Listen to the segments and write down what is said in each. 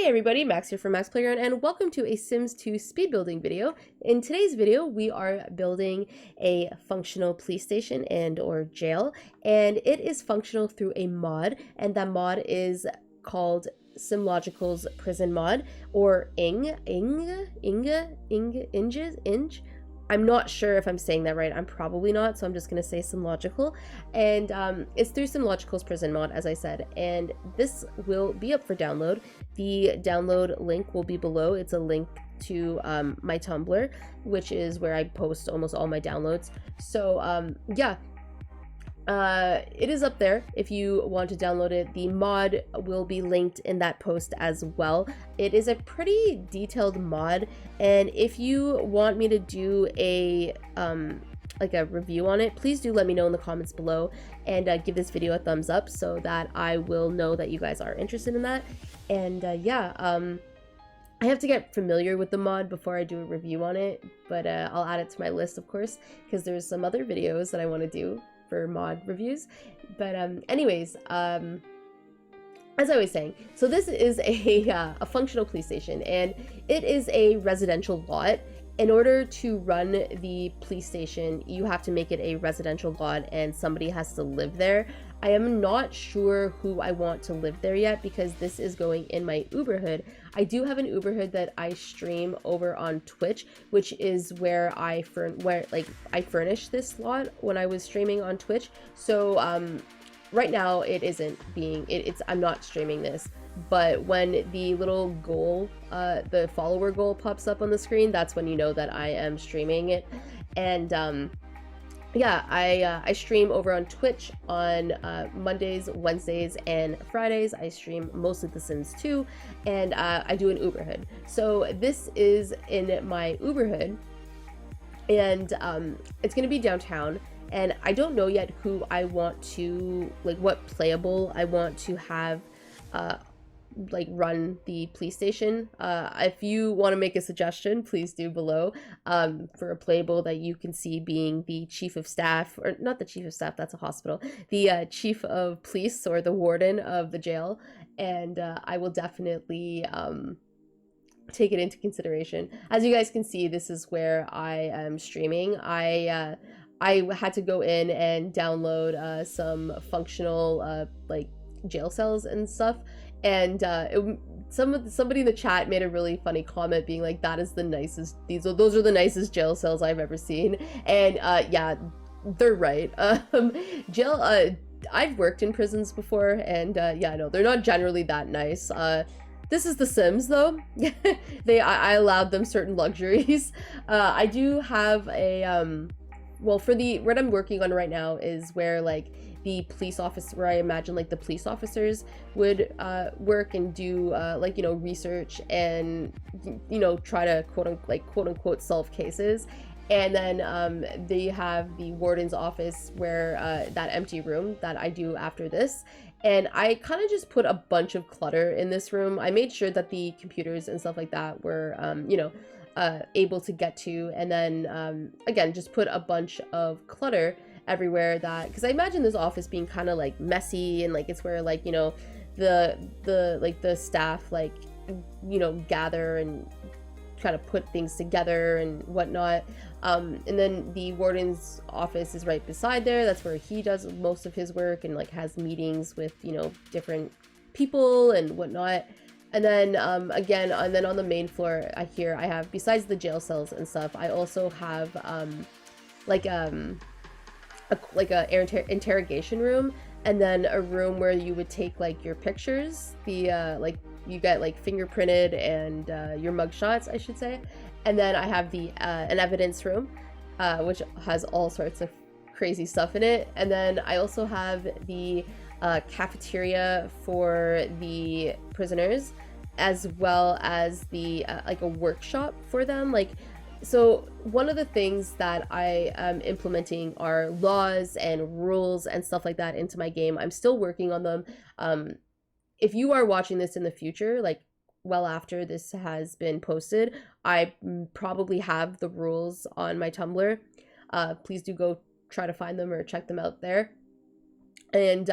Hey everybody, Max here from MaksPlayground, and welcome to a Sims 2 speed building video. In today's video, we are building a functional police station and or jail, and it is functional through a mod, and that mod is called Simlogical's prison mod, or Inge. I'm not sure if I'm saying that right. I'm probably not, so I'm just going to say Simlogical. And it's through Simlogical's prison mod, as I said, and this will be up for download. The download link will be below. It's a link to my Tumblr, which is where I post almost all my downloads. So yeah, it is up there if you want to download it. The mod will be linked in that post as well. It is a pretty detailed mod, and if you want me to do a like a review on it, please do let me know in the comments below, and give this video a thumbs up so that I will know that you guys are interested in that. And yeah, I have to get familiar with the mod before I do a review on it, but I'll add it to my list, of course, because there's some other videos that I want to do for mod reviews. But anyways, as I was saying, so this is a functional police station, and it is a residential lot. In order to run the police station, you have to make it a residential lot, and somebody has to live there. I am not sure who I want to live there yet, because this is going in my uberhood. I do have an uberhood that I stream over on Twitch, which is where I furnished this lot when I was streaming on Twitch. So right now it isn't being I'm not streaming this, but when the little goal, the follower goal pops up on the screen, that's when you know that I am streaming it. And yeah, I stream over on Twitch on Mondays, Wednesdays, and Fridays. I stream mostly The Sims 2, and I do an uberhood. So this is in my uberhood, and it's gonna be downtown. And I don't know yet who I want to, like, what playable I want to have like run the police station. If you want to make a suggestion, please do below, for a playable that you can see being the chief of staff, or not the chief of staff, that's a hospital, the chief of police, or the warden of the jail. And I will definitely take it into consideration. As you guys can see, this is where I am streaming. I had to go in and download some functional like jail cells and stuff, and somebody in the chat made a really funny comment being like, that is the nicest, those are the nicest jail cells I've ever seen. And yeah, they're right. I've worked in prisons before, and yeah, no, they're not generally that nice. This is The Sims, though. I allowed them certain luxuries. I do have a well, for what I'm working on right now is where, like, the police office, where I imagine, like, the police officers would work and do like, you know, research and, you know, try to quote unquote solve cases. And then they have the warden's office, where that empty room that I do after this. And I kind of just put a bunch of clutter in this room. I made sure that the computers and stuff like that were you know, able to get to, and then again, just put a bunch of clutter everywhere, that because I imagine this office being kind of like messy, and like it's where, like, you know, the staff, like, you know, gather and try to put things together and whatnot. And then the warden's office is right beside there. That's where he does most of his work and, like, has meetings with, you know, different people and whatnot. And then again, and then on the main floor, here I have, besides the jail cells and stuff, I also have like a interrogation room, and then a room where you would take, like, your pictures, the like, you get, like, fingerprinted, and your mug shots, I should say. And then I have the an evidence room, which has all sorts of crazy stuff in it. And then I also have the cafeteria for the prisoners, as well as the like a workshop for them. Like, so one of the things that I am implementing are laws and rules and stuff like that into my game. I'm still working on them. If you are watching this in the future, like well after this has been posted, I probably have the rules on my Tumblr. Please do go try to find them or check them out there. And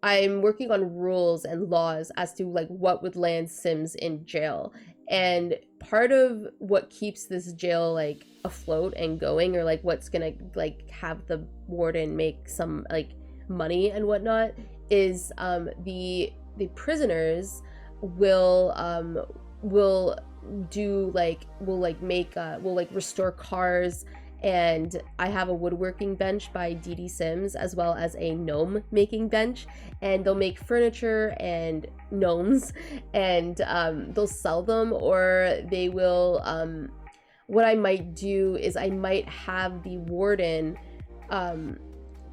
I'm working on rules and laws as to like what would land Sims in jail. And part of what keeps this jail like afloat and going, or like what's gonna like have the warden make some like money and whatnot, is the prisoners will do like will like restore cars. And I have a woodworking bench by DD Sims, as well as a gnome making bench, and they'll make furniture and gnomes, and they'll sell them, or they will what I might do is I might have the warden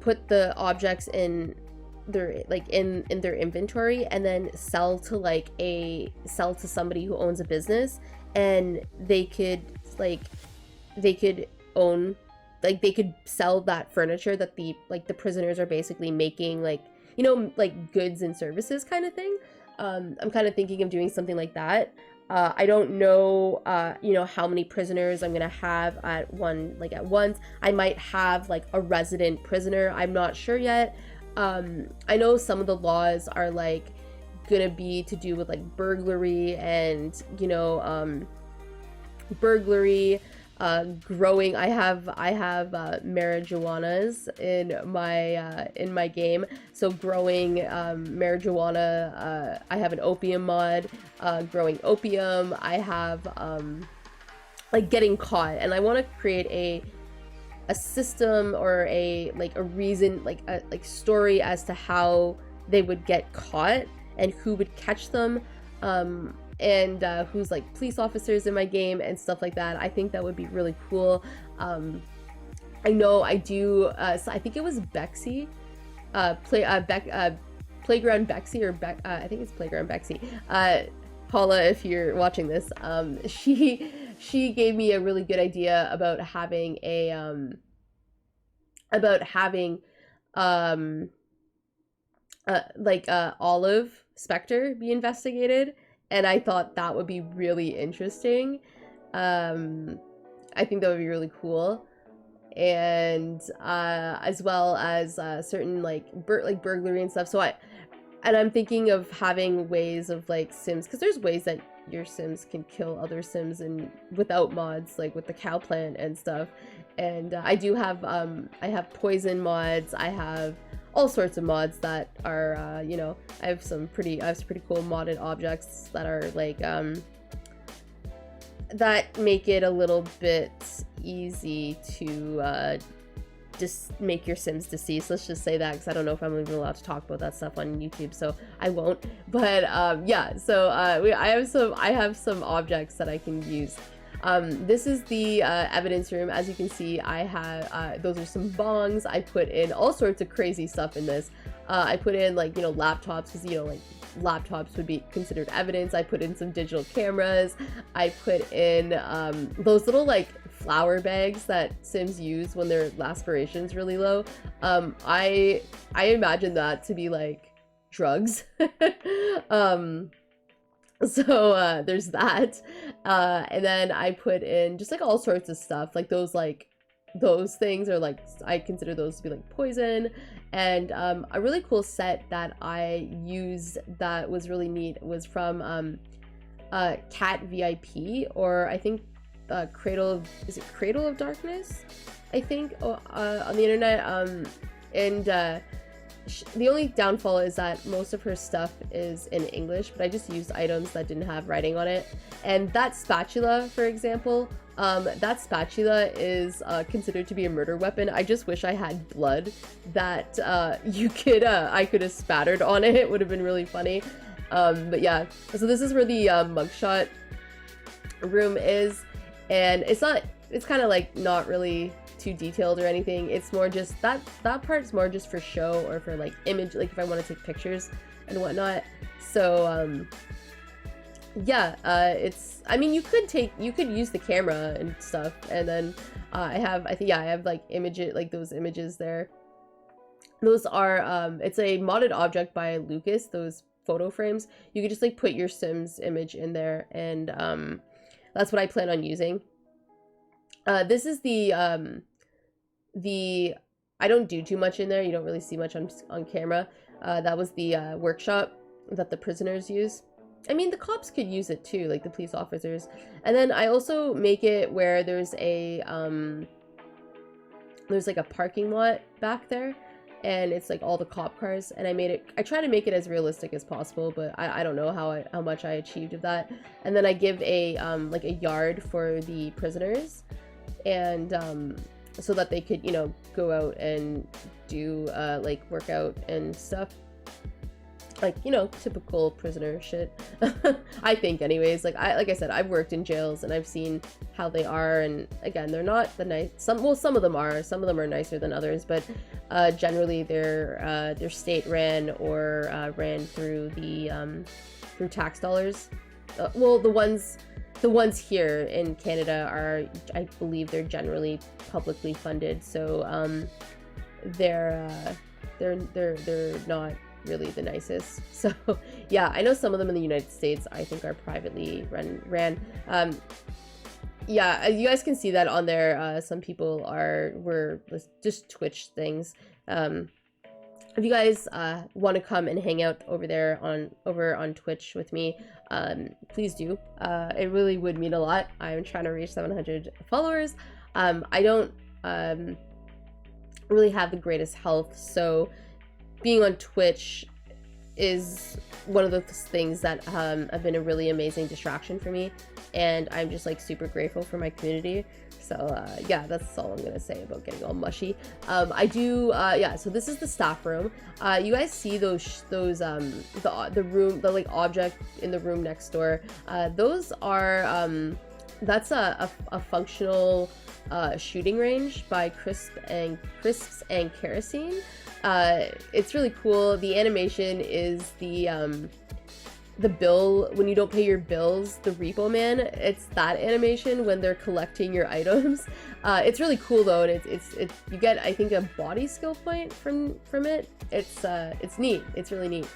put the objects in their like in their inventory, and then sell to somebody who owns a business, and they could own, like they could sell that furniture that the prisoners are basically making, like, you know, like goods and services kind of thing. I'm kind of thinking of doing something like that. I don't know, you know, how many prisoners I'm gonna have at once. I might have like a resident prisoner. I'm not sure yet. I know some of the laws are like gonna be to do with like burglary and, you know, growing. I have marijuanas in my game, so growing marijuana. I have an opium mod, growing opium. I have like getting caught, and I want to create a system, or a reason, like a story as to how they would get caught and who would catch them, and who's like police officers in my game and stuff like that. I think that would be really cool. I know I do, so I think it was Bexy, Playground Bexy, or I think it's Playground Bexy. Paula, if you're watching this, she gave me a really good idea about having Olive Spectre be investigated, and I thought that would be really interesting. I think that would be really cool. And as well as certain like burglary and stuff. So I'm thinking of having ways of like Sims, because there's ways that your Sims can kill other Sims and without mods, like with the cow plant and stuff. And I do have I have poison mods. I have all sorts of mods that are you know, I have some pretty cool modded objects that are like that make it a little bit easy to just make your Sims deceased. Let's just say that, because I don't know if I'm even allowed to talk about that stuff on YouTube, so I won't. But yeah, so I have some objects that I can use. This is the evidence room. As you can see, I have those are some bongs. I put in all sorts of crazy stuff in this. I put in, like, you know, laptops, because, you know, like, laptops would be considered evidence. I put in some digital cameras. I put in those little like flour bags that Sims use when their aspiration's really low. I imagine that to be like drugs. So there's that. And then I put in just like all sorts of stuff, like those things are like, I consider those to be like poison. And a really cool set that I used that was really neat was from Cat VIP, or I think Cradle of Darkness, I think, on the internet. And the only downfall is that most of her stuff is in English, but I just used items that didn't have writing on it. And that spatula, for example, that spatula is considered to be a murder weapon. I just wish I had blood that I could have spattered on it. It would have been really funny. But yeah, so this is where the mugshot room is, and it's kind of like not really too detailed or anything. It's more just that part's more just for show, or for like image, like if I want to take pictures and whatnot. So yeah, I mean, you could use the camera and stuff, and then I have like those images there. Those are it's a modded object by Lucas, those photo frames. You could just like put your Sims image in there, and that's what I plan on using. This is the I don't do too much in there. You don't really see much on camera. That was the workshop that the prisoners use. I mean, the cops could use it too, like the police officers. And then I also make it where there's like a parking lot back there, and it's like all the cop cars, and I try to make it as realistic as possible, but I don't know how much I achieved of that. And then I give a like a yard for the prisoners, and so that they could, you know, go out and do like workout and stuff, like, you know, typical prisoner shit. I think anyways. Like I said, I've worked in jails and I've seen how they are, and again, they're not the nice, some of them are nicer than others, but generally they're state ran or ran through the through tax dollars. Well, the ones here in Canada are, I believe they're generally publicly funded, so they're not really the nicest. So yeah, I know some of them in the United States I think are privately ran. Yeah, you guys can see that on there. Some people were just Twitch things. If you guys want to come and hang out over there on Twitch with me, please do. It really would mean a lot. I'm trying to reach 700 followers. I don't really have the greatest health, so being on Twitch is one of the things that have been a really amazing distraction for me, and I'm just like super grateful for my community. So yeah, that's all I'm gonna say about getting all mushy. I do yeah, so this is the staff room. You guys see those the room, the like object in the room next door, those are that's a functional shooting range by Crisps and Kerosene. It's really cool. The animation is the bill, when you don't pay your bills, the repo man, it's that animation when they're collecting your items. It's really cool though, and it's you get, I think, a body skill point from it. It's neat. It's really neat.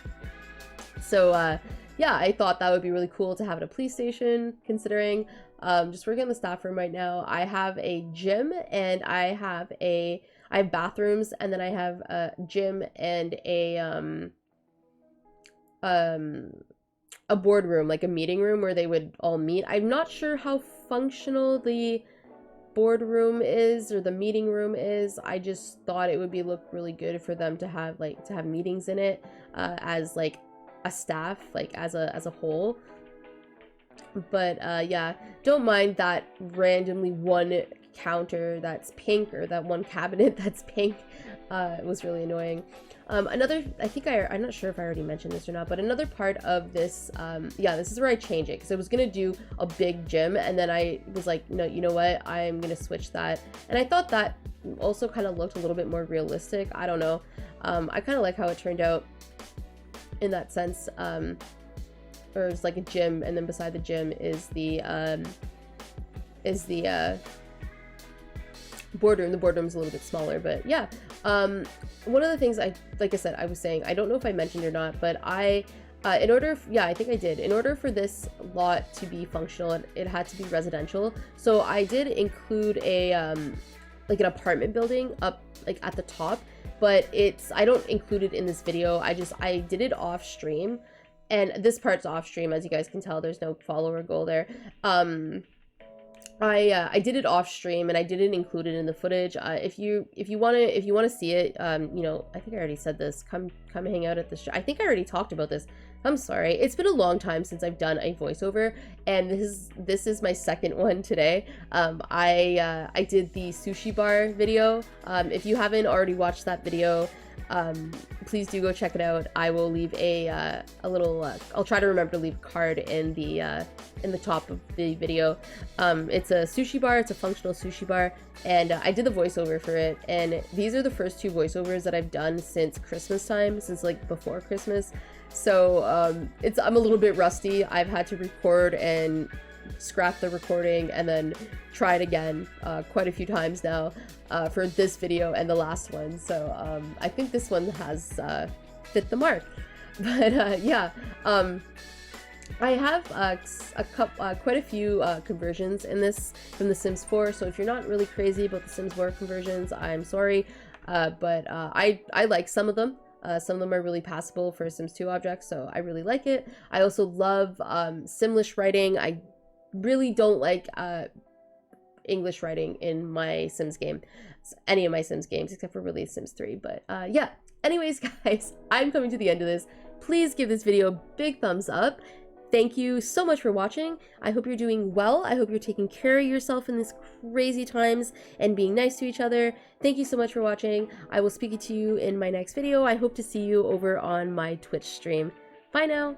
So yeah, I thought that would be really cool to have at a police station, considering just working in the staff room right now. I have a gym, and I have bathrooms, and then I have a gym and a boardroom, like a meeting room where they would all meet. I'm not sure how functional the boardroom is or the meeting room is. I just thought it would look really good for them to have meetings in it as like a staff, like as a whole. But yeah, don't mind that randomly one counter that's pink, or that one cabinet that's pink. It was really annoying. Another, I'm not sure if I already mentioned this or not, but another part of this, yeah, this is where I change it, because I was gonna do a big gym, and then I was like, no, you know what, I'm gonna switch that. And I thought that also kind of looked a little bit more realistic. I don't know. I kind of like how it turned out in that sense. Or it's like a gym, and then beside the gym is the boardroom. The boardroom's a little bit smaller, but yeah. One of the things like I said, I was saying, I don't know if I mentioned or not, but in order, yeah, I think I did. In order for this lot to be functional, it had to be residential. So I did include a, like an apartment building up like at the top, but I don't include it in this video. I did it off stream, and this part's off stream, as you guys can tell. There's no follower goal there. I did it off stream, and I didn't include it in the footage. If you want to see it, you know, I think I already said this. Come hang out at the show. I think I already talked about this. I'm sorry. It's been a long time since I've done a voiceover, and this is my second one today. I did the sushi bar video. If you haven't already watched that video, please do go check it out. I will leave a little, I'll try to remember to leave a card in the top of the video. It's a sushi bar. It's a functional sushi bar, and I did the voiceover for it, and these are the first two voiceovers that I've done since Christmas time, since like before Christmas. So I'm a little bit rusty. I've had to record and scrap the recording and then try it again quite a few times now for this video and the last one. So I think this one has fit the mark. But yeah, I have quite a few conversions in this from The Sims 4. So if you're not really crazy about The Sims 4 conversions, I'm sorry, but I like some of them. Some of them are really passable for Sims 2 objects, so I really like it. I also love Simlish writing. I really don't like English writing in my Sims game, any of my Sims games, except for really Sims 3. But yeah, anyways, guys, I'm coming to the end of this. Please give this video a big thumbs up. Thank you so much for watching. I hope you're doing well. I hope you're taking care of yourself in these crazy times and being nice to each other. Thank you so much for watching. I will speak to you in my next video. I hope to see you over on my Twitch stream. Bye now.